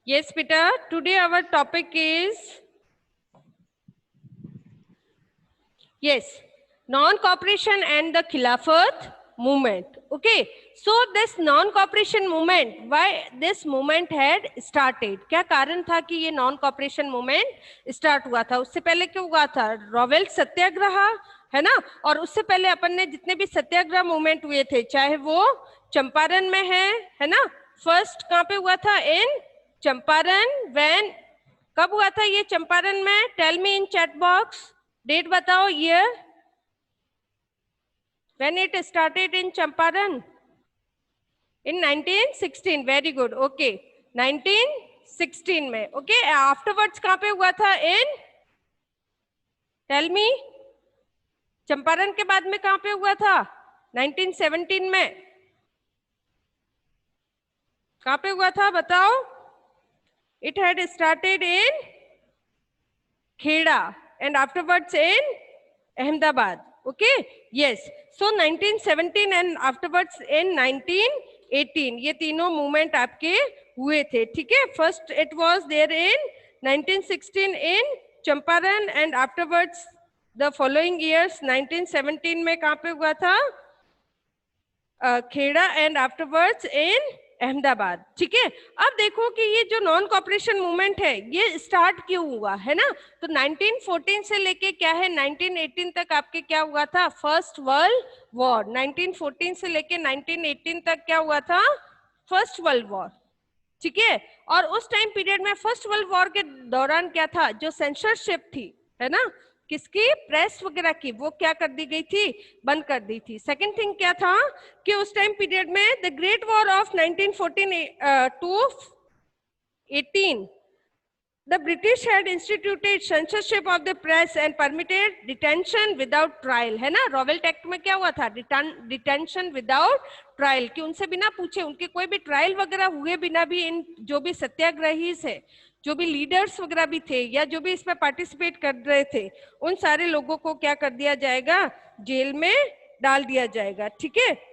Yes, Peter. Today our topic is non-cooperation and the Khilafat movement. Okay, so this non-cooperation movement, why this movement had started? क्या कारण था कि ये non-cooperation movement start हुआ था? उससे पहले क्या हुआ था? रॉवेल सत्याग्रह है ना, और उससे पहले अपन ने जितने भी सत्याग्रह मूवमेंट हुए थे, चाहे वो चंपारण में है ना, फर्स्ट कहाँ पे हुआ था? इन चंपारण। व्हेन, कब हुआ था ये चंपारण में? Tell me in chat box, date बताओ, year when it started in Champaran. In 1916. Very good, okay, 1916 में। ओके, आफ्टरवर्ड्स कहाँ पे हुआ था? इन, टेल मी, चंपारण के बाद में कहाँ पे हुआ था? 1917 में। कहाँ पे हुआ था बताओ? It had started in Kheda and afterwards in Ahmedabad. Okay, yes. So 1917 and afterwards in 1918, ये तीनों मूवमेंट आपके हुए थे। ठीक है, first it was there in 1916 in Champaran and afterwards the following years 1917 में कहाँ पे हुआ था? Kheda and afterwards in Ahmedabad. ठीक है, अब देखो कि ये जो नॉन कॉपरेशन मूवमेंट है ये स्टार्ट क्यों हुआ है ना। तो 1914 से लेके क्या है 1918 तक आपके क्या हुआ था? First world war. 1914 से लेके 1918 तक क्या हुआ था? First world war. ठीक है, और उस टाइम पीरियड में फर्स्ट वर्ल्ड वॉर के दौरान क्या था? जो सेंसरशिप थी, है ना, किसकी? प्रेस वगैरह की, वो क्या कर दी गई थी? बंद कर दी थी। सेकंड थिंग क्या था कि उस टाइम पीरियड में the great war of 1914 to 18, the British had instituted censorship of the press and permitted detention without trial, है ना। रॉवेल्ट एक्ट में क्या हुआ था? डिटेंशन विदाउट ट्रायल, कि उनसे बिना पूछे, उनके कोई भी ट्रायल वगैरह हुए बिना भी इन जो भी सत्याग्रही है, जो भी लीडर्स वगैरह भी थे या जो भी इसमें पार्टिसिपेट कर रहे थे, उन सारे लोगों को क्या कर दिया जाएगा? जेल में डाल दिया जाएगा। ठीक है,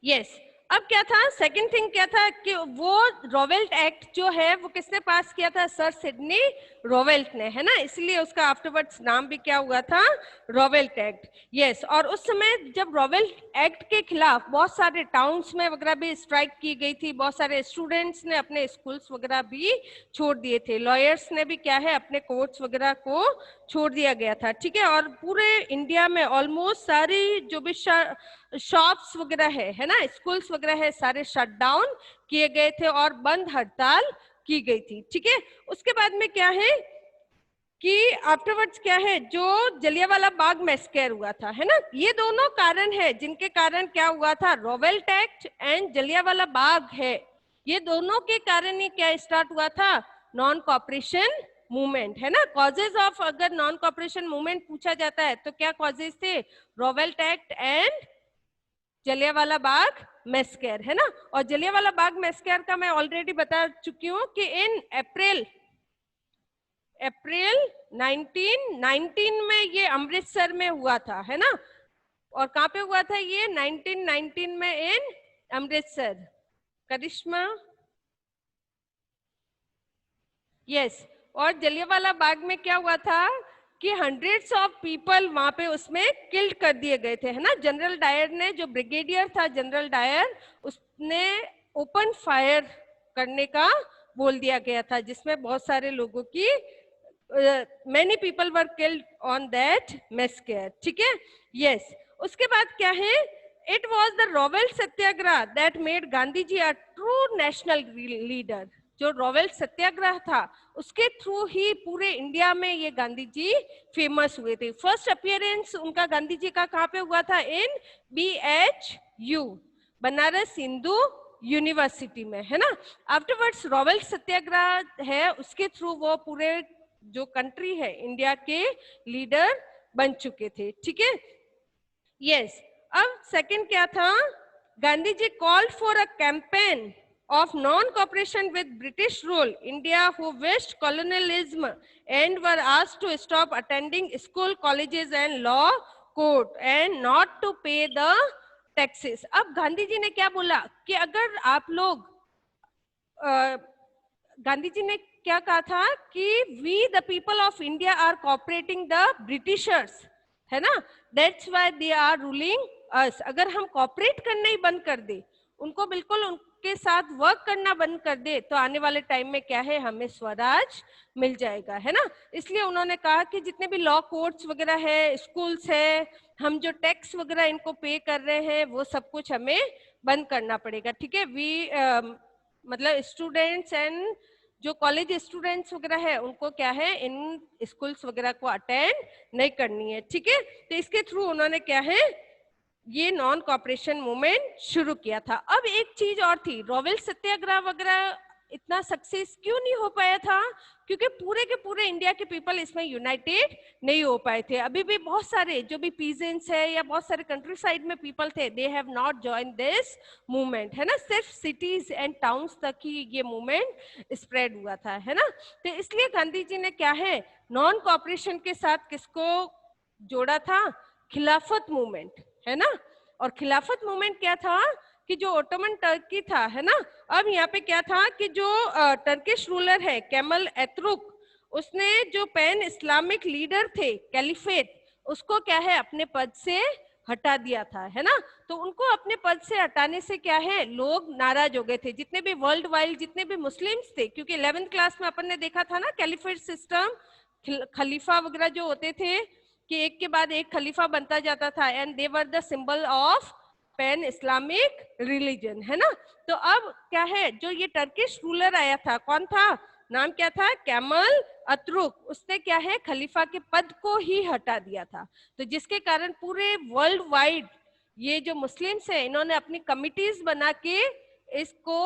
यस। अब क्या था? सेकंड थिंग क्या था कि वो रॉवेल्ट एक्ट जो है वो किसने पास किया था? सर सिडनी रॉवेल्ट ने, है ना, इसलिए उसका आफ्टरवर्ड्स नाम भी क्या हुआ था? रॉवेल्ट एक्ट। यस, और उस समय जब रॉवेल्ट एक्ट के खिलाफ बहुत सारे टाउन्स में वगैरह भी स्ट्राइक की गई थी, बहुत सारे स्टूडेंट्स ने अपने स्कूल्स वगैरह भी छोड़ दिए थे, लॉयर्स ने भी क्या है अपने कोर्ट्स वगैरह को छोड़ दिया गया था। ठीक है, और पूरे इंडिया में ऑलमोस्ट सारी जो भी शॉप्स वगैरह है ना, स्कूल्स वगैरह है, सारे शट डाउन किए गए थे और बंद हड़ताल की गई थी। ठीक है, उसके बाद में क्या है कि आफ्टरवर्ड्स क्या है, जो जलियांवाला बाग मैसेकर हुआ था, है ना, ये दोनों कारण है जिनके कारण क्या हुआ था? रॉवेल्ट एक्ट एंड जलियांवाला बाग है, ये दोनों के कारण ही क्या स्टार्ट हुआ था? नॉन कॉपरेशन मूवमेंट, है ना। कॉजेज ऑफ अगर नॉन कॉपरेशन मूवमेंट पूछा जाता है तो क्या कॉजेज थे? Rowlatt act and Jallianwala Bagh massacre, है ना। और जलियांवाला बाग मैसेकर का मैं ऑलरेडी बता चुकी हूँ कि इन अप्रैल 1919 में ये अमृतसर में हुआ था, है ना। और कहाँ पे हुआ था ये? 1919 में इन अमृतसर। करिश्मा, यस। और जलियांवाला बाग में क्या हुआ था कि हंड्रेड्स ऑफ पीपल वहां पे उसमें किल्ड कर दिए गए थे, है ना। जनरल डायर ने, जो ब्रिगेडियर था जनरल डायर, उसने ओपन फायर करने का बोल दिया गया था, जिसमें बहुत सारे लोगों की many people were killed on that massacre. ठीक है, yes। उसके बाद क्या है? It was the Rowell Satyagraha that made Gandhi ji a true national leader। जो रॉवेल सत्याग्रह था उसके थ्रू ही पूरे इंडिया में ये गांधी जी फेमस हुए थे। फर्स्ट अपीयरेंस उनका गांधी जी का कहाँ पे हुआ था? इन BHU, बनारस हिंदू यूनिवर्सिटी में, है ना। आफ्टरवर्ड्स रॉवेल सत्याग्रह है, उसके थ्रू वो पूरे जो कंट्री है इंडिया के लीडर बन चुके थे। ठीक है, यस। अब सेकंड क्या था? Gandhi ji called for a campaign of non-cooperation with British rule, India who wished colonialism and were asked to stop attending school, colleges and law court and not to pay the taxes. अब गांधी जी ने क्या बोला कि अगर आप लोग गांधी जी ने क्या कहा था कि we the people of India are cooperating the Britishers, है ना, that's why they are ruling us. अगर हम कोऑपरेट करना ही बंद कर दे, उनको बिल्कुल उनके साथ वर्क करना बंद कर दे, तो आने वाले टाइम में क्या है, हमें स्वराज मिल जाएगा, है ना। इसलिए उन्होंने कहा कि जितने भी लॉ कोर्ट्स वगैरह है, स्कूल्स है, हम जो टैक्स वगैरह इनको पे कर रहे हैं, वो सब कुछ हमें बंद करना पड़ेगा, ठीक है। मतलब स्टूडेंट्स एंड जो कॉलेज स्टूडेंट्स वगैरह है, उनको क्या है, इन स्कूल्स वगैरह को अटेंड नहीं करनी है, ठीक है। तो इसके थ्रू उन्होंने क्या है, ये नॉन कॉपरेशन मूवमेंट शुरू किया था। अब एक चीज और थी, रॉवेल सत्याग्रह वगैरह इतना सक्सेस क्यों नहीं हो पाया था, क्योंकि पूरे के पूरे इंडिया के पीपल इसमें यूनाइटेड नहीं हो पाए थे। अभी भी बहुत सारे जो भी पीजेंट्स है या बहुत सारे कंट्री साइड में पीपल थे, they have not join this movement, है ना। सिर्फ सिटीज एंड टाउन्स तक ही ये मूवमेंट स्प्रेड हुआ था, है ना। तो इसलिए गांधी जी ने क्या है, नॉन कॉपरेशन के साथ किसको जोड़ा था, खिलाफत मूवमेंट, है ना। और खिलाफत मूवमेंट क्या था कि जो ओटोमन टर्की था, है ना, अब यहाँ पे क्या था कि जो टर्किश रूलर है केमल एतरुक, उसने जो पैन इस्लामिक लीडर थे कैलिफेट, उसको क्या है अपने पद से हटा दिया था, है ना। तो उनको अपने पद से हटाने से क्या है, लोग नाराज हो गए थे, जितने भी वर्ल्ड वाइड जितने भी मुस्लिम्स थे, क्योंकि 11th क्लास में अपन ने देखा था ना कैलिफेट सिस्टम, खलीफा वगैरह जो होते थे कि एक के बाद एक खलीफा बनता जाता था, and they were the symbol of pan Islamic religion, है ना। तो अब क्या है, जो ये टर्किश रूलर आया था, कौन था, नाम क्या था, केमल अतरुक, उसने क्या है खलीफा के पद को ही हटा दिया था। तो जिसके कारण पूरे वर्ल्ड वाइड ये जो मुस्लिम्स है, इन्होंने अपनी कमिटीज बना के इसको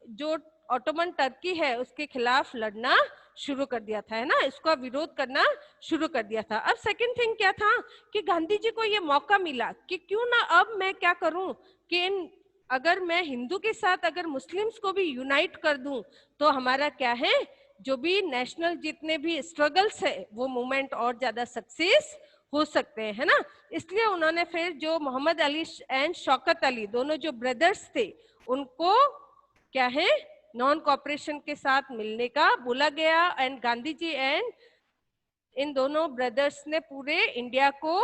जो ऑटोमन टर्की है उसके खिलाफ लड़ना शुरू कर दिया था, है ना, इसका विरोध करना शुरू कर दिया था। अब सेकंड थिंग क्या था कि गांधी जी को ये मौका मिला कि क्यों ना अब मैं क्या करूं कि अगर मैं हिंदू के साथ अगर मुस्लिम्स को भी यूनाइट कर दूं, तो हमारा क्या है, जो भी नेशनल जितने भी स्ट्रगल्स है, वो मूवमेंट और ज्यादा सक्सेस हो सकते हैं, है ना। इसलिए उन्होंने फिर जो मोहम्मद अली एंड शौकत अली, दोनों जो ब्रदर्स थे, उनको क्या है नॉन कॉपरेशन के साथ मिलने का बोला गया, एंड गांधी जी एंड इन दोनों ब्रदर्स ने पूरे इंडिया को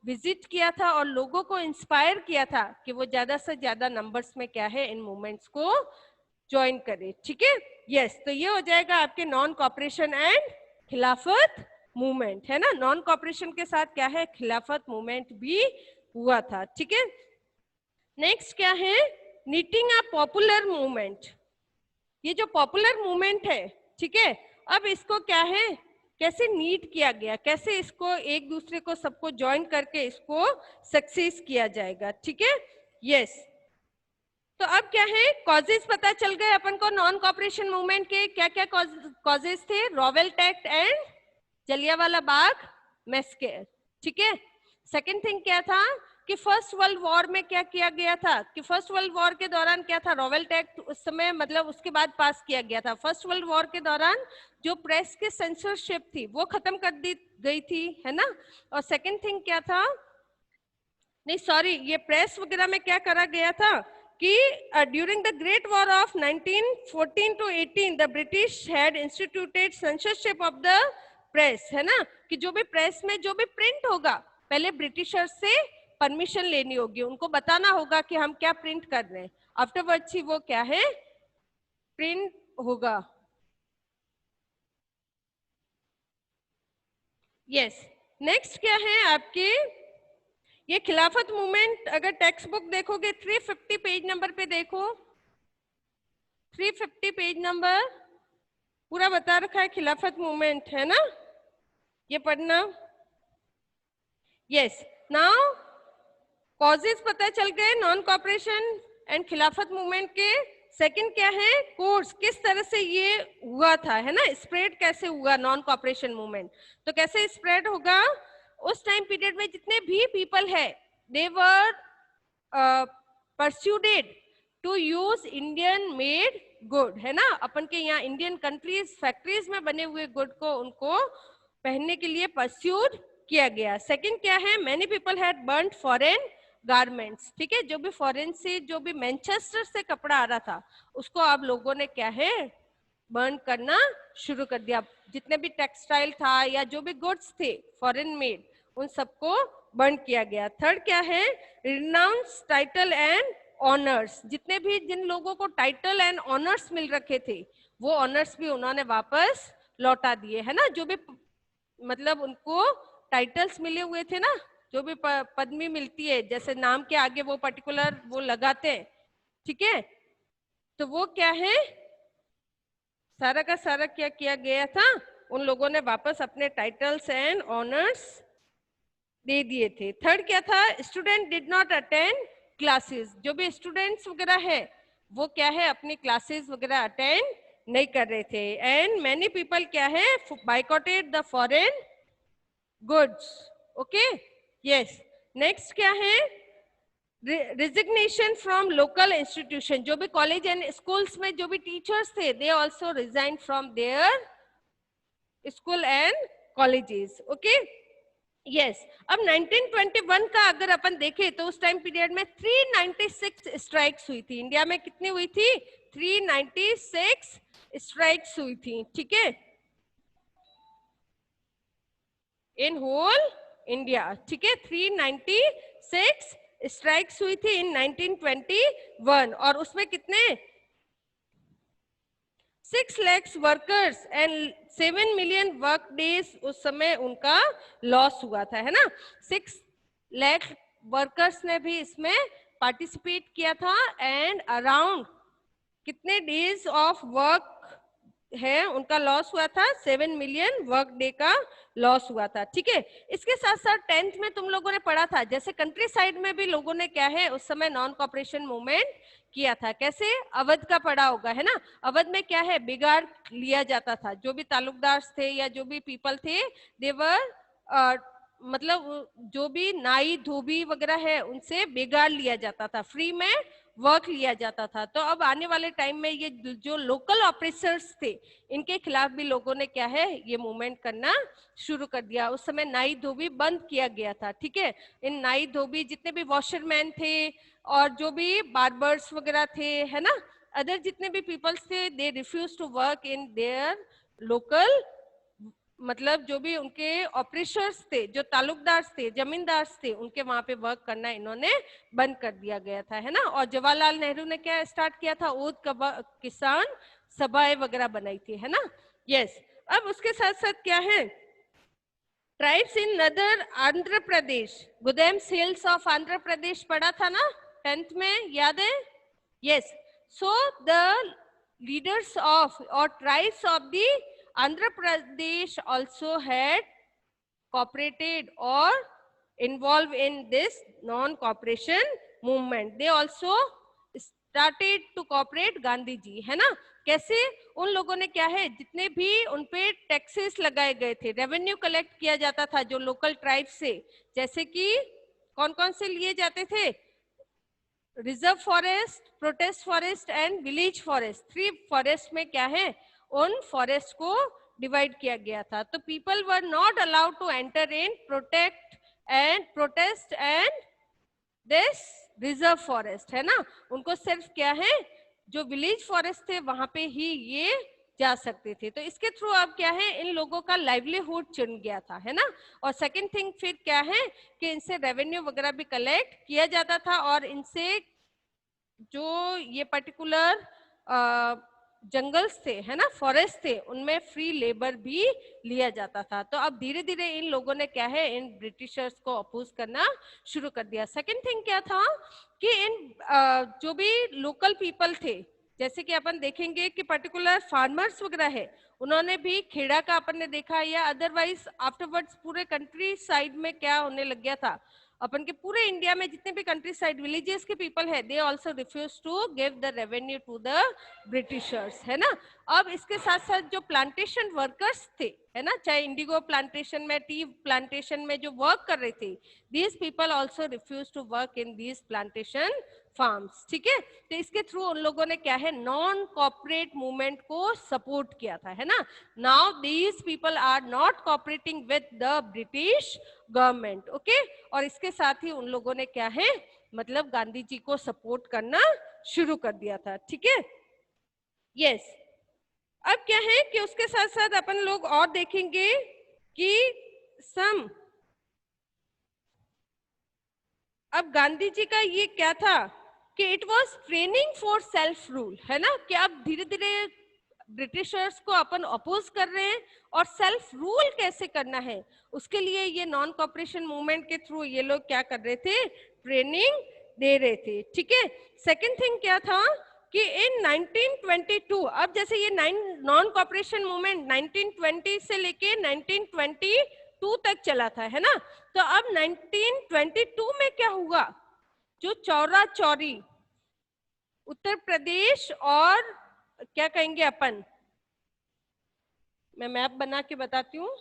विजिट किया था और लोगों को इंस्पायर किया था कि वो ज्यादा से ज्यादा नंबर्स में क्या है इन मूवमेंट्स को ज्वाइन करे, ठीक है। यस, तो ये हो जाएगा आपके नॉन कॉपरेशन एंड खिलाफत मूवमेंट, है ना। नॉन कॉपरेशन के साथ क्या है, खिलाफत मूवमेंट भी हुआ था, ठीक है। नेक्स्ट क्या है, नीटिंग अ पॉपुलर मूवमेंट। ये जो पॉपुलर मूवमेंट है, ठीक है, अब इसको क्या है, कैसे नीट किया गया, कैसे इसको एक दूसरे को सबको ज्वाइन करके इसको सक्सेस किया जाएगा, ठीक है। यस, तो अब क्या है, कॉजेस पता चल गए अपन को नॉन कॉपरेशन मूवमेंट के, क्या क्या कॉजेस थे, Rowlatt act and Jallianwala Bagh massacre, ठीक है। सेकंड थिंग क्या था कि फर्स्ट वर्ल्ड वॉर में क्या किया गया था, कि फर्स्ट वर्ल्ड वॉर के दौरान क्या था, रॉवेल्ट एक्ट उस समय मतलब उसके बाद पास किया गया था। फर्स्ट वर्ल्ड वॉर के दौरान जो प्रेस की सेंसरशिप थी वो खत्म कर दी गई थी, है ना। और सेकंड थिंग क्या था, नहीं सॉरी, ये प्रेस वगैरह में क्या करा गया था कि during the great war of 1914 to 18 the British had instituted censorship of the press, है ना, कि जो भी प्रेस में जो भी प्रिंट होगा पहले ब्रिटिशर्स से परमिशन लेनी होगी, उनको बताना होगा कि हम क्या प्रिंट कर रहे हैं, आफ्टरवर्ड्स ही वो क्या है प्रिंट होगा। यस, नेक्स्ट क्या है आपके, ये खिलाफत मूवमेंट अगर टेक्स्ट बुक देखोगे 350 पेज नंबर पे देखो, 350 पेज नंबर पूरा बता रखा है खिलाफत मूवमेंट, है ना, ये पढ़ना। यस, नाउ कॉजेस पता चल गए नॉन कॉपरेशन एंड खिलाफत मूवमेंट के। सेकंड क्या है, कोर्स, किस तरह से ये हुआ था, है ना, स्प्रेड कैसे हुआ नॉन कॉपरेशन मूवमेंट, तो कैसे स्प्रेड होगा, उस टाइम पीरियड में जितने भी पीपल है they were persuaded to use Indian made good, है ना, अपन के यहाँ इंडियन कंट्रीज फैक्ट्रीज में बने हुए गुड को उनको पहनने के लिए परस्यूड किया गया। सेकंड क्या है, many people had burned foreign garments, ठीक है, जो भी फॉरेन से, जो भी मैनचेस्टर से कपड़ा आ रहा था उसको आप लोगों ने क्या है, बर्न करना शुरू कर दिया। जितने भी टेक्सटाइल था या जो भी गुड्स थे फॉरेन मेड, उन सबको बर्न किया गया। थर्ड क्या है, रिनाउंस टाइटल एंड ऑनर्स, जितने भी जिन लोगों को टाइटल एंड ऑनर्स मिल रखे थे वो ऑनर्स भी उन्होंने वापस लौटा दिए, है ना। जो भी मतलब उनको टाइटल्स मिले हुए थे ना, जो भी पदवी मिलती है, जैसे नाम के आगे वो पर्टिकुलर वो लगाते हैं, ठीक है, तो वो क्या है, सारा का सारा क्या किया गया था, उन लोगों ने वापस अपने टाइटल्स एंड ऑनर्स दे दिए थे। थर्ड क्या था, student did not attend classes, जो भी स्टूडेंट्स वगैरह है वो क्या है, अपनी क्लासेस वगैरह अटेंड नहीं कर रहे थे। एंड मैनी पीपल क्या है, boycotted the foreign goods. Okay, yes. Next क्या है, रिजिग्नेशन फ्रॉम लोकल इंस्टीट्यूशन, जो भी कॉलेज एंड स्कूल्स में जो भी टीचर्स थे they also resign from their school and colleges. Okay, yes. अब 1921 का अगर अपन देखें तो उस टाइम पीरियड में 396 स्ट्राइक्स हुई थी इंडिया में। कितनी हुई थी, 396 स्ट्राइक्स हुई थी, ठीक है, इन होल इंडिया, ठीक है। 396 स्ट्राइक्स हुई थी इन 1921 और उसमें कितने 6 lakh workers and 7 million work days उस समय उनका लॉस हुआ था, है ना। 6 लाख वर्कर्स ने भी इसमें पार्टिसिपेट किया था एंड अराउंड कितने डेज ऑफ वर्क है उनका लॉस हुआ था, 7 मिलियन वर्क डे का लॉस हुआ था, ठीक है। इसके साथ साथ 10th में तुम लोगों ने पढ़ा था, जैसे कंट्री साइड में भी लोगों ने क्या है उस समय नॉन कॉपरेशन मूवमेंट किया था। कैसे, अवध का पढ़ा होगा, है ना। अवध में क्या है, बिगाड़ लिया जाता था, जो भी तालुकदार थे या जो भी पीपल थे देवर मतलब जो भी नाई धोबी वगैरह है उनसे बिगाड़ लिया जाता था, फ्री में वर्क लिया जाता था। तो अब आने वाले टाइम में ये जो लोकल ऑपरेटर्स थे इनके खिलाफ भी लोगों ने क्या है ये मूवमेंट करना शुरू कर दिया। उस समय नाई धोबी बंद किया गया था, ठीक है। इन नाई धोबी जितने भी वॉशरमैन थे और जो भी बार्बर्स वगैरह थे, है ना, अदर जितने भी पीपल्स थे, they refuse to work in their local, मतलब जो भी उनके ऑपरेशर्स थे, जो तालुकदार थे, जमींदार थे, उनके वहां पे वर्क करना इन्होंने बंद कर दिया गया था, है ना। और जवाहरलाल नेहरू ने क्या स्टार्ट किया था, ऊद किसान सभाएं वगैरह बनाई थी, है ना। यस। अब उसके साथ साथ क्या है, tribes in northern Andhra Pradesh, Gudems hills of Andhra Pradesh पढ़ा था ना 10th में, याद है। Yes, so the leaders of और tribes of the Andhra Pradesh also had cooperated or involved in this non-cooperation movement. They also started to cooperate Gandhi ji, है ना। कैसे, उन लोगों ने क्या है, जितने भी उनपे टैक्सेस लगाए गए थे, रेवेन्यू कलेक्ट किया जाता था जो लोकल ट्राइब से, जैसे कि कौन कौन से लिए जाते थे, reserve forest, protest forest and village forest, 3 forest में क्या है, उन फॉरेस्ट को डिवाइड किया गया था। तो people were not allowed to enter in protect and protest and this reserve forest, है ना। उनको सिर्फ क्या है, जो विलेज फॉरेस्ट थे वहां पे ही ये जा सकते थे। तो इसके थ्रू अब क्या है, इन लोगों का लाइवलीहुड चुन गया था, है ना। और सेकंड थिंग फिर क्या है कि इनसे रेवेन्यू वगैरह भी कलेक्ट किया जाता था और इनसे जो ये पर्टिकुलर जंगल्स थे, है ना, फॉरेस्ट थे, उनमें फ्री लेबर भी लिया जाता था। तो अब धीरे धीरे इन लोगों ने क्या है, इन ब्रिटिशर्स को अपोज करना शुरू कर दिया। सेकंड थिंग क्या था कि इन जो भी लोकल पीपल थे, जैसे कि अपन देखेंगे कि पर्टिकुलर फार्मर्स वगैरह है, उन्होंने भी खेड़ा का अपन ने देखा, या अदरवाइज आफ्टरवर्ड्स पूरे कंट्री साइड में क्या होने लग गया था, अपन के पूरे इंडिया में जितने भी कंट्री साइड विलेजेस के पीपल है, they also refuse to give the revenue to the Britishers, है ना। अब इसके साथ साथ जो प्लांटेशन वर्कर्स थे, है ना, चाहे इंडिगो प्लांटेशन में, टी प्लांटेशन में जो वर्क कर रहे थे, these people also refuse to work in these plantation farms, ठीक है। तो इसके थ्रू उन लोगों ने क्या है नॉन कॉर्पोरेट मूवमेंट को सपोर्ट किया था, है ना। Now these people are not cooperating with the British government, okay. और इसके साथ ही उन लोगों ने क्या है मतलब गांधी जी को सपोर्ट करना शुरू कर दिया था, ठीक है। यस, अब क्या है कि उसके साथ साथ अपन लोग और देखेंगे कि सम अब गांधी जी का ये क्या था कि it was training for self rule, है ना, कि अब धीरे धीरे ब्रिटिशर्स को अपन अपोज कर रहे हैं और सेल्फ रूल कैसे करना है उसके लिए ये नॉन कॉपरेशन मूवमेंट के थ्रू ये लोग क्या कर रहे थे, ट्रेनिंग दे रहे थे, ठीक है। सेकंड थिंग क्या था कि इन 1922, अब जैसे ये नॉन कॉपरेशन मूवमेंट 1920 से लेके 1922 तक चला था, है ना। तो अब 1922 में क्या हुआ, जो चौरा चौरी उत्तर प्रदेश और क्या कहेंगे अपन, मैं मैप बना के बताती हूँ,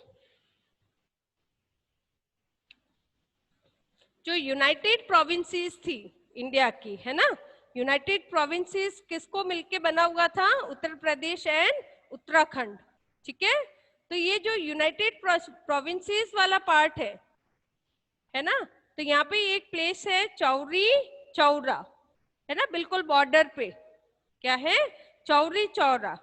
जो यूनाइटेड प्रोविंसेस थी इंडिया की, है ना, यूनाइटेड प्रोविंसेस किसको मिलके बना हुआ था, उत्तर प्रदेश एंड उत्तराखंड, ठीक है। तो ये जो यूनाइटेड प्रोविंसेस वाला पार्ट है ना, तो यहाँ पे एक प्लेस है चौरी चौरा, है ना, बिल्कुल बॉर्डर पे क्या है चौरी चौरा।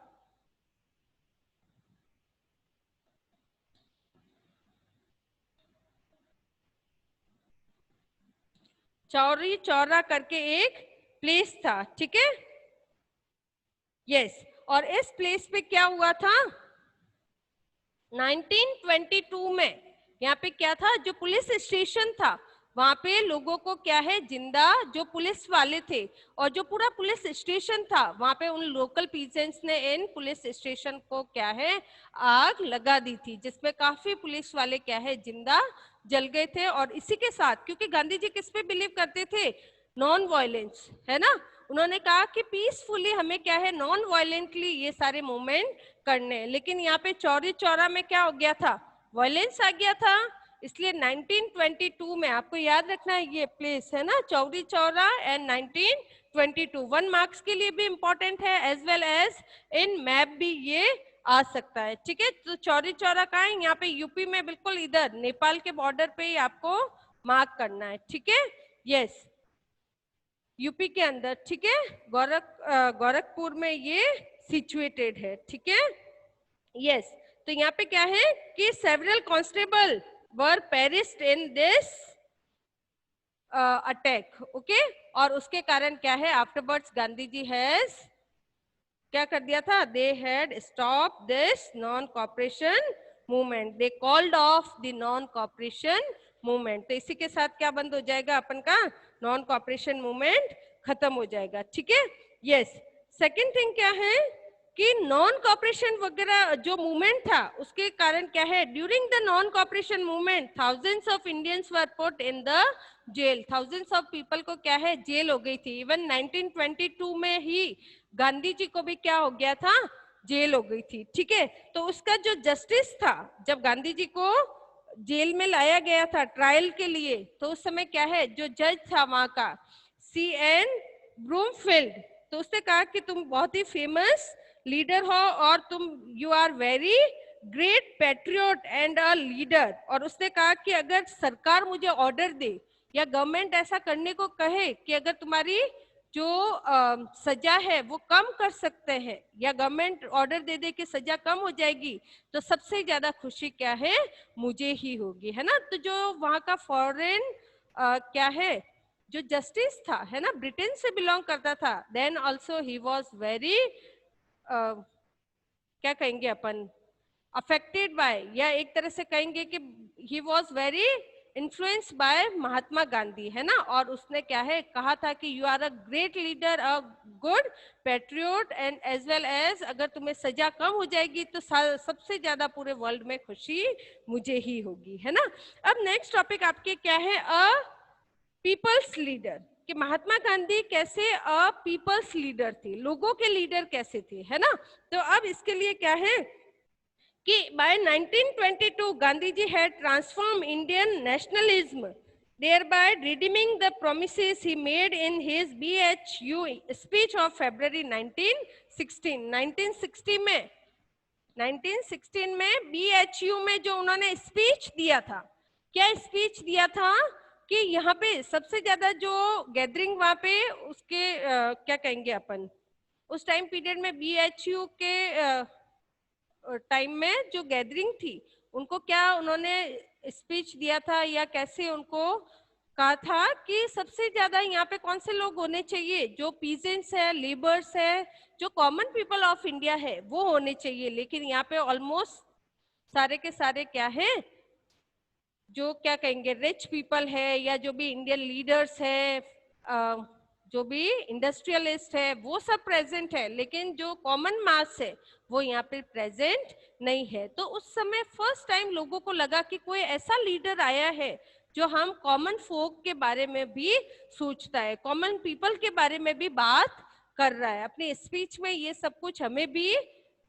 चौरी चौरा करके एक प्लेस था, ठीक है। यस, और इस प्लेस पे क्या हुआ था 1922 में, यहाँ पे क्या था, जो पुलिस स्टेशन था वहां पे लोगों को क्या है जिंदा, जो पुलिस वाले थे और जो पूरा पुलिस स्टेशन था वहां पे उन लोकल पीजेंट्स ने इन पुलिस स्टेशन को क्या है आग लगा दी थी, जिसमें काफी पुलिस वाले क्या है जिंदा जल गए थे। और इसी के साथ क्योंकि गांधी जी किस पे बिलीव करते थे, नॉन वायलेंस, है ना, उन्होंने कहा कि पीसफुली हमें क्या है नॉन वायलेंटली ये सारे मूवमेंट करने, लेकिन यहाँ पे चौरी चौरा में क्या हो गया था, वायलेंस आ गया था। इसलिए 1922 में आपको याद रखना है ये प्लेस, है ना, चौरी चौरा एंड 1922 1 मार्क्स के लिए भी इंपॉर्टेंट है as well as in map भी ये आ सकता है, ठीक है। तो चौरी चौरा कहाँ है, यहाँ पे यूपी में बिल्कुल इधर नेपाल के बॉर्डर पे ही आपको मार्क करना है, ठीक है। यस, यूपी के अंदर, ठीक है, गोरखपुर में ये सिचुएटेड है, ठीक है। यस, तो यहाँ पे क्या है कि several constable were perished in this attack, okay. और उसके कारण क्या है आफ्टरवर्ड्स गांधी जी हैज क्या कर दिया था, they had stop this non cooperation movement, they called off the non cooperation movement. तो इसी के साथ क्या बंद हो जाएगा अपन का नॉन कॉपरेशन मूवमेंट खत्म हो जाएगा, ठीक है। यस, सेकंड थिंग क्या है कि नॉन कॉपरेशन वगैरह जो मूवमेंट था उसके कारण क्या है, during the non cooperation movement thousands of Indians were put in the jail, thousands of people को क्या है जेल हो गई थी। इवन 1922 में ही गांधी जी को भी क्या हो गया था, जेल हो गई थी, ठीक है। तो उसका जो जस्टिस था, जब गांधी जी को जेल में लाया गया था ट्रायल के लिए, तो उस समय क्या है जो जज था वहां का C.N. ब्रूमफील्ड, तो उसने कहा कि तुम बहुत ही फेमस लीडर हो और तुम you are very great patriot and a leader. और उसने कहा कि अगर सरकार मुझे ऑर्डर दे या गवर्नमेंट ऐसा करने को कहे कि अगर तुम्हारी जो सजा है वो कम कर सकते हैं या गवर्नमेंट ऑर्डर दे दे कि सजा कम हो जाएगी, तो सबसे ज्यादा खुशी क्या है मुझे ही होगी, है ना। तो जो वहां का फॉरेन क्या है जो जस्टिस था, है ना, ब्रिटेन से बिलोंग करता था, then also he was very क्या कहेंगे अपन अफेक्टेड बाय, या एक तरह से कहेंगे कि he was very influenced by Mahatma Gandhi, है ना। और उसने क्या है कहा था कि you are a great leader, a good patriot and as well as अगर तुम्हें सजा कम हो जाएगी तो सबसे ज्यादा पूरे वर्ल्ड में खुशी मुझे ही होगी, है ना। अब नेक्स्ट टॉपिक आपके क्या है, अ पीपल्स लीडर, कि महात्मा गांधी कैसे अ पीपल्स लीडर थे, लोगों के लीडर कैसे थे, है ना। तो अब इसके लिए क्या है कि by 1922 Gandhi ji had transformed Indian nationalism thereby redeeming the promises he made in his BHU speech of February 1916. 1916 में BHU में जो उन्होंने स्पीच दिया था, क्या स्पीच दिया था कि यहाँ पे सबसे ज्यादा जो गैदरिंग वहां पे उसके क्या कहेंगे अपन, उस टाइम पीरियड में BHU के टाइम में जो गैदरिंग थी उनको क्या उन्होंने स्पीच दिया था या कैसे उनको कहा था कि सबसे ज्यादा यहाँ पे कौन से लोग होने चाहिए, जो पीजेंट्स है, लेबर्स है, जो कॉमन पीपल ऑफ इंडिया है वो होने चाहिए। लेकिन यहाँ पे ऑलमोस्ट सारे के सारे क्या है, जो क्या कहेंगे रिच पीपल है या जो भी इंडियन लीडर्स है, जो भी इंडस्ट्रियलिस्ट है वो सब प्रेजेंट है, लेकिन जो कॉमन मास है वो यहाँ पे प्रेजेंट नहीं है। तो उस समय फर्स्ट टाइम लोगों को लगा कि कोई ऐसा लीडर आया है जो हम कॉमन फोक के बारे में भी सोचता है, कॉमन पीपल के बारे में भी बात कर रहा है। अपनी स्पीच में ये सब कुछ हमें भी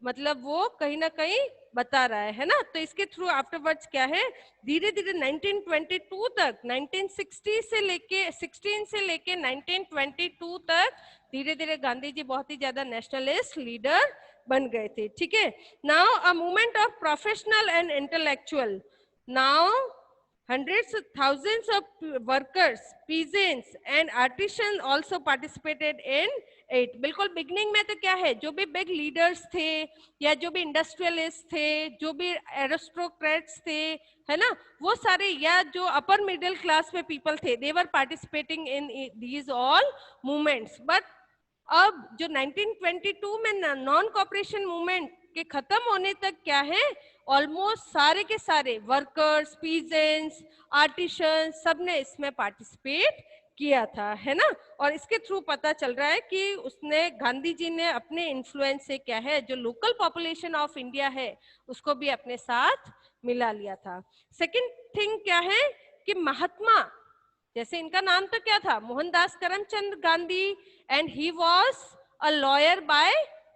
मतलब वो कहीं ना कहीं बता रहा है ना। तो इसके थ्रू आफ्टरवर्ड्स क्या है, धीरे धीरे 1922 तक, 1960 से लेके 16 से लेके 1922 तक धीरे धीरे गांधी जी बहुत ही ज्यादा नेशनलिस्ट लीडर बन गए थे। ठीक है, now a movement of professional and intellectual, now hundreds of thousands of workers, peasants and artisans also participated in it। बिल्कुल बिगनिंग में तो क्या है, जो भी बिग लीडर्स थे या जो भी इंडस्ट्रियलिस्ट थे, जो भी एरिस्टोक्रेट्स थे, है ना, वो सारे या जो अपर मिडिल क्लास में पीपल थे, they were participating in these all movements. But अब जो 1922 में नॉन कॉपरेशन मूवमेंट के खत्म होने तक क्या है, ऑलमोस्ट सारे के सारे वर्कर्स, पीजेंट्स, आर्टिशंस सबने इसमें पार्टिसिपेट किया था, है ना। और इसके थ्रू पता चल रहा है कि उसने, गांधी जी ने अपने इन्फ्लुएंस से क्या है, जो लोकल पॉपुलेशन ऑफ इंडिया है उसको भी अपने साथ मिला लिया था। सेकंड थिंग क्या है कि महात्मा, जैसे इनका नाम तो क्या था, Mohandas Karamchand Gandhi, and he was a lawyer by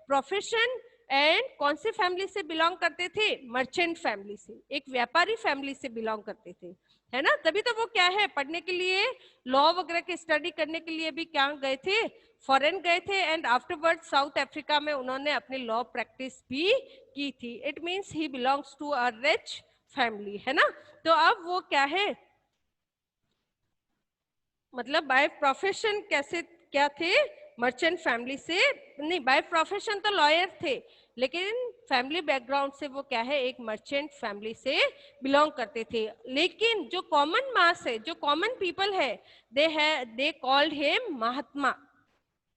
profession, and कौन सी फैमिली से बिलोंग करते थे, मर्चेंट फैमिली से, एक व्यापारी फैमिली से बिलोंग करते थे, है ना। तभी तो वो क्या है, पढ़ने के लिए, लॉ वगैरह की स्टडी करने के लिए भी क्या गए थे, फॉरेन गए थे, एंड आफ्टरवर्ड साउथ अफ्रीका में उन्होंने अपनी लॉ प्रैक्टिस भी की थी। It means he belongs to a rich family, है ना। तो अब वो क्या है, मतलब बाय प्रोफेशन कैसे क्या थे, मर्चेंट फैमिली से नहीं, बाय प्रोफेशन तो लॉयर थे, लेकिन फैमिली बैकग्राउंड से वो क्या है, एक मर्चेंट फैमिली से बिलोंग करते थे। लेकिन जो कॉमन मास है, जो कॉमन पीपल है, दे कॉल्ड हिम महात्मा।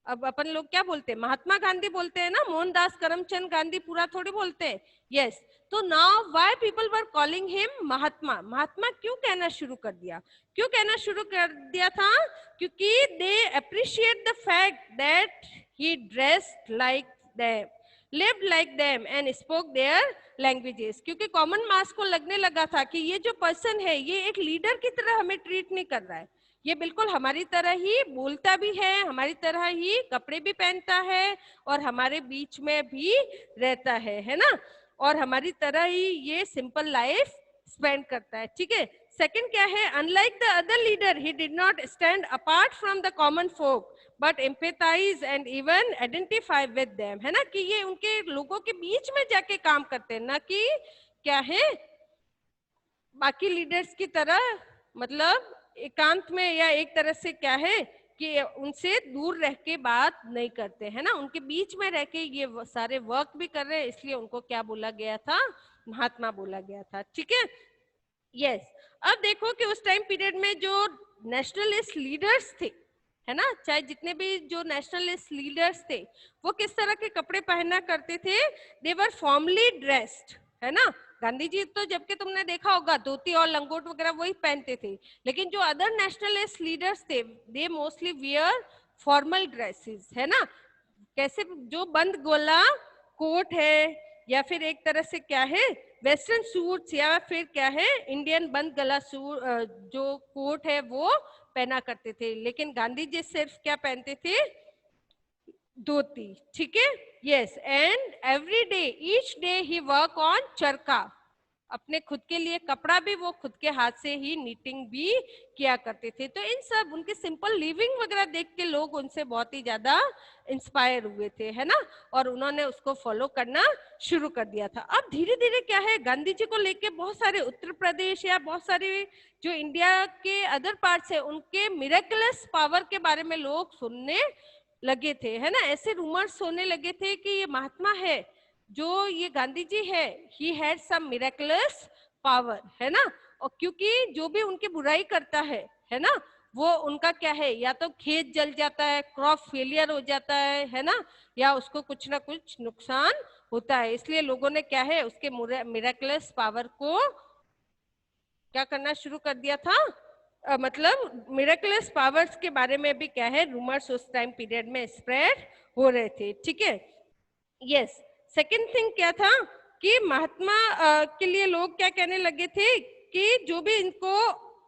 अब अपन लोग क्या बोलते हैं, महात्मा गांधी बोलते हैं ना, मोहनदास करमचंद गांधी पूरा थोड़ी बोलते हैं। यस, तो now why people were calling him Mahatma. Mahatma क्यों कहना शुरू कर दिया, क्यों कहना शुरू कर दिया था, क्योंकि they appreciate the fact that he dressed like them, lived like them and spoke their languages. क्योंकि कॉमन मास को लगने लगा था कि ये जो पर्सन है ये एक लीडर की तरह हमें ट्रीट नहीं कर रहा है, ये बिल्कुल हमारी तरह ही बोलता भी है, हमारी तरह ही कपड़े भी पहनता है और हमारे बीच में भी रहता है ना, और हमारी तरह ही ये सिंपल लाइफ स्पेंड करता है। ठीक है, सेकंड क्या है, unlike the other leader he did not stand apart from the common folk but empathise and even identify with them, है ना, कि ये उनके लोगों के बीच में जाके काम करते हैं, ना कि क्या है बाकी लीडर्स की तरह, मतलब एकांत में या एक तरह से क्या है कि उनसे दूर रह के बात नहीं करते, है ना, उनके बीच में रह के ये सारे वर्क भी कर रहे हैं, इसलिए उनको क्या बोला गया था, महात्मा बोला गया था। ठीक है, यस। अब देखो कि उस टाइम पीरियड में जो नेशनलिस्ट लीडर्स थे, है ना, चाहे जितने भी जो नेशनलिस्ट लीडर्स थे वो किस तरह के कपड़े पहना करते थे, दे वर फॉर्मली ड्रेस्ड, है ना। गांधी जी तो जबकि तुमने देखा होगा धोती और लंगोट वगैरह वही पहनते थे, लेकिन जो अदर नेशनलिस्ट लीडर्स थे they mostly wear formal dresses, है ना। कैसे, जो बंद गोला कोट है या फिर एक तरह से क्या है वेस्टर्न सूट्स, या फिर क्या है इंडियन बंद गला सूट, जो कोट है वो पहना करते थे। लेकिन गांधी जी सिर्फ क्या पहनते थे, धोती। ठीक है, yes, and every day each day he work on चरखा, अपने खुद के लिए कपड़ा भी वो खुद के हाथ से ही नीटिंग भी किया करते थे। तो इन सब उनके सिंपल लिविंग वगैरह देख के लोग उनसे बहुत ही ज्यादा इंस्पायर हुए थे, है ना, और उन्होंने उसको फॉलो करना शुरू कर दिया था। अब धीरे धीरे क्या है, गांधी जी को लेके बहुत सारे उत्तर प्रदेश या बहुत सारे जो इंडिया के अदर पार्ट्स है उनके मिरेकलस पावर के बारे में लोग सुनने लगे थे, है ना। ऐसे रूमर्स होने लगे थे कि ये महात्मा है, जो ये गांधी जी है, he had some miraculous power, है ना। और क्योंकि जो भी उनकी बुराई करता है ना, वो उनका क्या है, या तो खेत जल जाता है, क्रॉप फेलियर हो जाता है ना, या उसको कुछ ना कुछ नुकसान होता है। इसलिए लोगों ने क्या है, उसके मिरेकुलस पावर को क्या करना शुरू कर दिया था, मतलब मिरेकुलस पावर्स के बारे में भी क्या है, रूमर्स उस टाइम पीरियड में स्प्रेड हो रहे थे, ठीक है। यस, सेकंड थिंग क्या था कि महात्मा के लिए लोग क्या कहने लगे थे कि जो भी इनको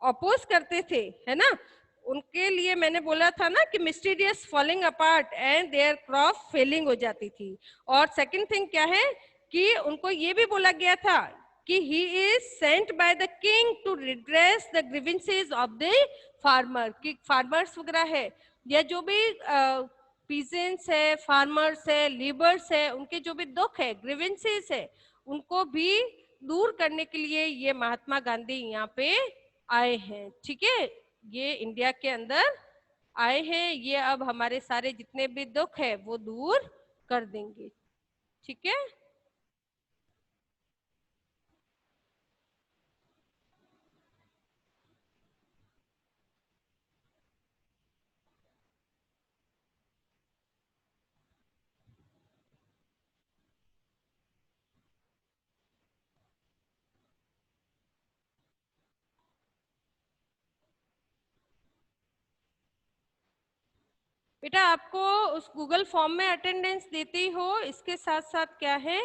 अपोज करते थे, है ना, उनके लिए मैंने बोला था ना कि mysterious falling apart and their crop failing हो जाती थी। और सेकंड थिंग क्या है कि उनको ये भी बोला गया था कि he is sent by the king to redress the grievances of the farmer, कि फार्मर्स वगैरह है या जो भी पीजेंट्स है, फार्मर्स है, लेबर्स है, उनके जो भी दुख है, ग्रीवेंसेस है, उनको भी दूर करने के लिए ये महात्मा गांधी यहाँ पे आए हैं, ठीक है। ये इंडिया के अंदर आए हैं, ये अब हमारे सारे जितने भी दुख है वो दूर कर देंगे, ठीक है। बेटा आपको उस गूगल फॉर्म में अटेंडेंस देते ही हो, इसके साथ साथ क्या है,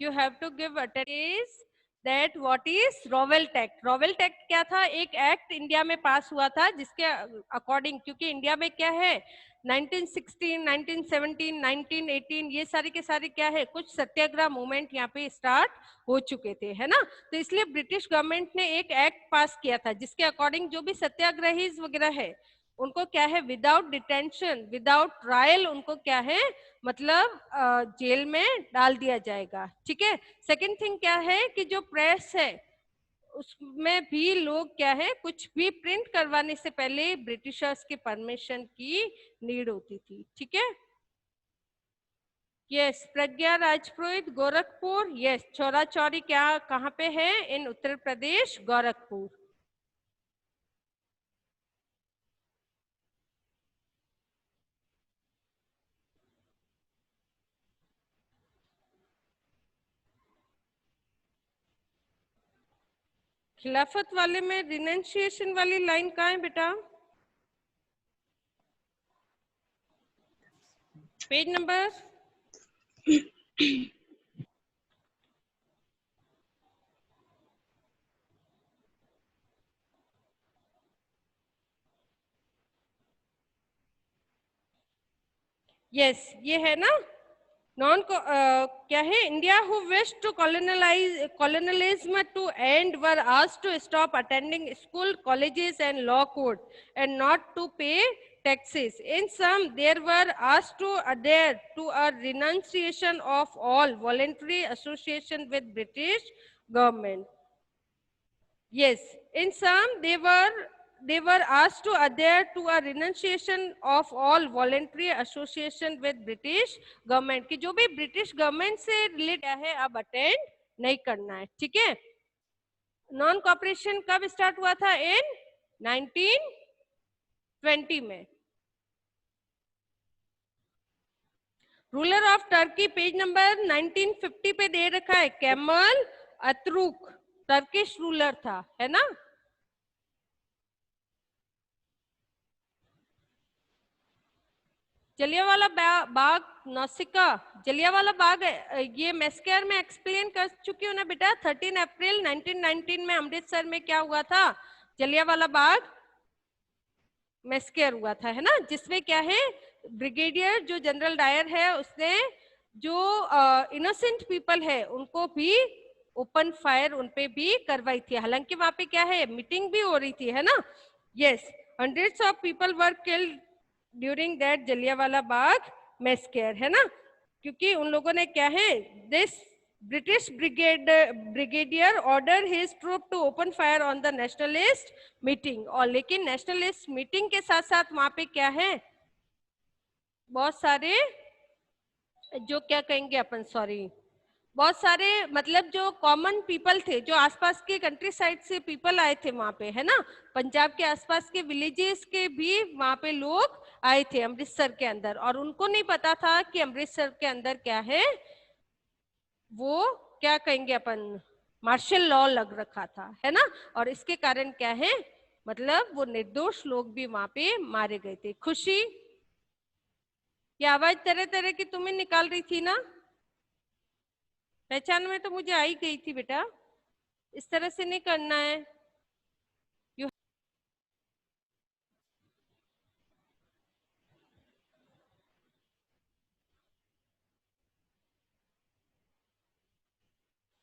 you have to give attendance that what is Rowlatt act. Rowlatt act क्या था, एक एक्ट इंडिया में पास हुआ था जिसके अकॉर्डिंग, क्योंकि इंडिया में क्या है 1916, 1917, 1918 ये सारे के सारे क्या है, कुछ सत्याग्रह मूवमेंट यहाँ पे स्टार्ट हो चुके थे, है ना। तो इसलिए ब्रिटिश गवर्नमेंट ने एक एक्ट पास किया था जिसके अकॉर्डिंग जो भी सत्याग्रही वगैरह है उनको क्या है, विदाउट डिटेंशन, विदाउट ट्रायल, उनको क्या है, मतलब जेल में डाल दिया जाएगा, ठीक है। सेकंड थिंग क्या है कि जो प्रेस है उसमें भी लोग क्या है, कुछ भी प्रिंट करवाने से पहले ब्रिटिशर्स की परमिशन की नीड होती थी, ठीक है। यस, प्रज्ञा राजपुरोहित गोरखपुर, यस, चौरा चौरी क्या कहाँ पे है, इन उत्तर प्रदेश, गोरखपुर। खिलाफत वाले में रिनेंशिएशन वाली लाइन कहाँ है बेटा, पेज नंबर? यस, ये है ना, नॉन क्या है, India who wish to colonialism to end were asked to stop attending school, colleges and law court and not to pay taxes. In some, they were asked to adhere to a renunciation of all voluntary association with British government. Yes, in some they were asked to adhere to a renunciation of all voluntary association with British government, कि जो भी British government से relate है अब attend नहीं करना है, ठीक है। नॉन कॉपरेशन कब स्टार्ट हुआ था, इन 1920 में। Ruler of Turkey page number 1950 पे दे रखा है, केमल अतरुक टर्किश रूलर था, है ना। जलियांवाला बाग, नौसिका, जलियांवाला बाग, ये मैस्केयर में एक्सप्लेन कर चुकी हूँ ना बेटा। 13 अप्रैल 1919 में अमृतसर में क्या हुआ था, जलियांवाला बाग मैस्केयर हुआ था, है ना, जिसमें क्या है, ब्रिगेडियर जो जनरल डायर है उसने जो इनोसेंट पीपल है उनको भी ओपन फायर उनपे भी करवाई थी। हालांकि वहां पे क्या है, मीटिंग भी हो रही थी, है ना। Yes, hundreds of people were killed during that Jallianwala Bagh massacre, है ना। क्योंकि उन लोगों ने क्या है, this British brigadier order his troop to open fire on the nationalist meeting. और लेकिन नेशनलिस्ट मीटिंग के साथ साथ वहां पे क्या है, बहुत सारे जो क्या कहेंगे अपन, सॉरी, बहुत सारे मतलब जो कॉमन पीपल थे, जो आसपास के कंट्री साइड से पीपल आए थे वहां पे, है ना। पंजाब के आसपास के विलेजेस के भी वहां पे लोग आए थे अमृतसर के अंदर, और उनको नहीं पता था कि अमृतसर के अंदर क्या है, वो क्या कहेंगे अपन, मार्शल लॉ लग रखा था, है ना। और इसके कारण क्या है, मतलब वो निर्दोष लोग भी वहां पे मारे गए थे। खुशी, ये आवाज तरह तरह की तुम्हें निकाल रही थी ना, पहचान में तो मुझे आई गई थी बेटा, इस तरह से नहीं करना है। यू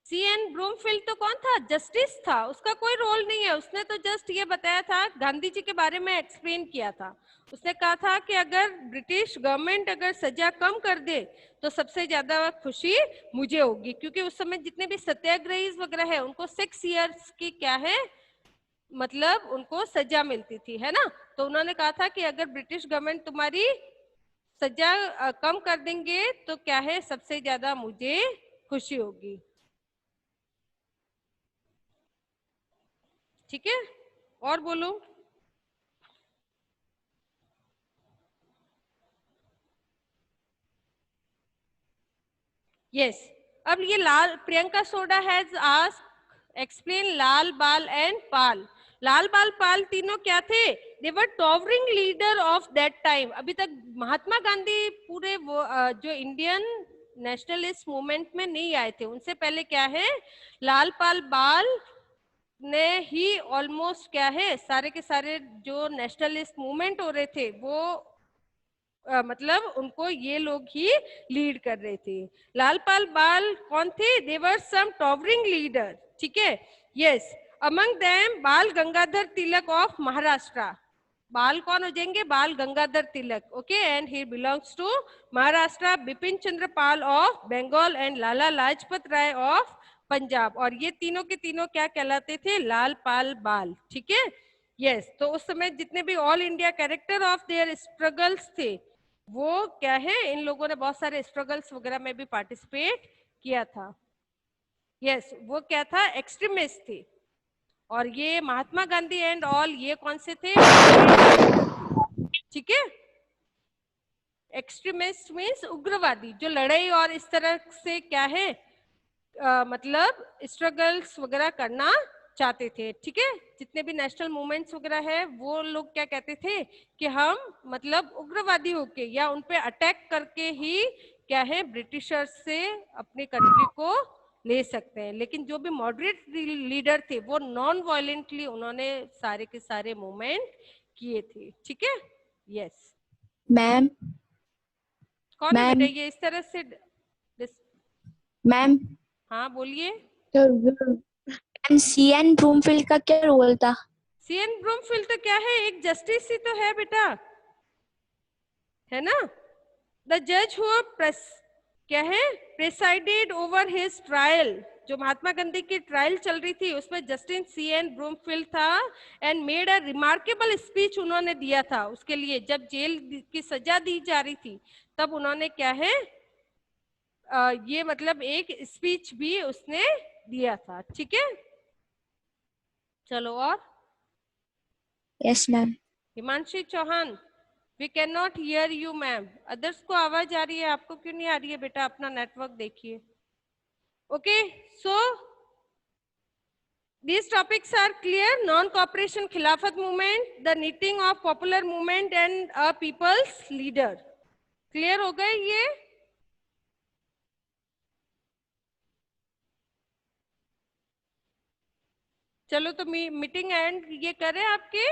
सी एन ब्रूमफील्ड तो कौन था, जस्टिस था, उसका कोई रोल नहीं है। उसने तो जस्ट ये बताया था, गांधी जी के बारे में एक्सप्लेन किया था। उसने कहा था कि अगर ब्रिटिश गवर्नमेंट अगर सजा कम कर दे तो सबसे ज्यादा खुशी मुझे होगी, क्योंकि उस समय जितने भी सत्याग्रही वगैरह है उनको 6 इयर्स की क्या है, मतलब उनको सजा मिलती थी, है ना। तो उन्होंने कहा था कि अगर ब्रिटिश गवर्नमेंट तुम्हारी सजा कम कर देंगे तो क्या है, सबसे ज्यादा मुझे खुशी होगी। ठीक है, और बोलो। यस, अब ये Lal, Priyanka Sodha has asked explain Lal Bal and Pal. Lal Bal Pal तीनों क्या थे, they were towering leader of that time. अभी तक महात्मा गांधी पूरे वो जो इंडियन नेशनलिस्ट मूवमेंट में नहीं आए थे, उनसे पहले क्या है, लाल पाल बाल ने ही ऑलमोस्ट क्या है, सारे के सारे जो नेशनलिस्ट मूवमेंट हो रहे थे वो मतलब उनको ये लोग ही लीड कर रहे थे। लालपाल बाल कौन थे, देवर सम टॉवरिंग लीडर, ठीक है। यस, अमंग देम बाल गंगाधर तिलक ऑफ महाराष्ट्र। बाल कौन हो जाएंगे, Bal Gangadhar Tilak, okay, and he belongs to Maharashtra. Bipin Chandra Pal of Bengal and Lala Lajpat Rai of Punjab. और ये तीनों के तीनों क्या कहलाते थे, लाल पाल बाल, ठीक है। यस, तो उस समय जितने भी all India character of their struggles थे, वो क्या है, इन लोगों ने बहुत सारे स्ट्रगल्स वगैरह में भी पार्टिसिपेट किया था। यस, वो क्या था, एक्सट्रीमिस्ट थे। और ये महात्मा गांधी एंड ऑल ये कौन से थे, ठीक है। एक्सट्रीमिस्ट मीन्स उग्रवादी, जो लड़ाई और इस तरह से क्या है, मतलब स्ट्रगल्स वगैरह करना चाहते थे, ठीक है। जितने भी नेशनल मूवमेंट्स वगैरह है वो लोग क्या कहते थे कि हम मतलब उग्रवादी होके या उन पे अटैक करके ही क्या है, ब्रिटिशर्स से अपनी कंट्री को ले सकते हैं। लेकिन जो भी मॉडरेट लीडर थे वो नॉन वायलेंटली उन्होंने सारे के सारे मूवमेंट किए थे, ठीक है। यस, मैम कौन है बेटा मैम ये इस तरह से मैम हाँ बोलिए। मैम सीएन ब्रूमफील्ड का क्या रोल था? सीएन ब्रूमफील्ड तो क्या है, एक जस्टिस ही तो है बेटा, है ना। द जज हु क्या है, प्रेसाइडेड ओवर हिज ट्रायल। जो महात्मा गांधी की ट्रायल चल रही थी उसमें जस्टिस सीएन ब्रूमफील्ड था, and made a remarkable speech उन्होंने दिया था उसके लिए। जब जेल की सजा दी जा रही थी तब उन्होंने क्या है, ये मतलब एक स्पीच भी उसने दिया था, ठीक है। चलो और, yes ma'am. Himanshi Chauhan, we can not hear you ma'am. Others को आवाज आ रही है, आपको क्यों नहीं आ रही है बेटा, अपना नेटवर्क देखिए। Okay, so these topics are clear, non cooperation khilafat movement, the knitting of popular movement and a people's leader, clear हो गए ये। चलो तो मीटिंग एंड ये करें आपके।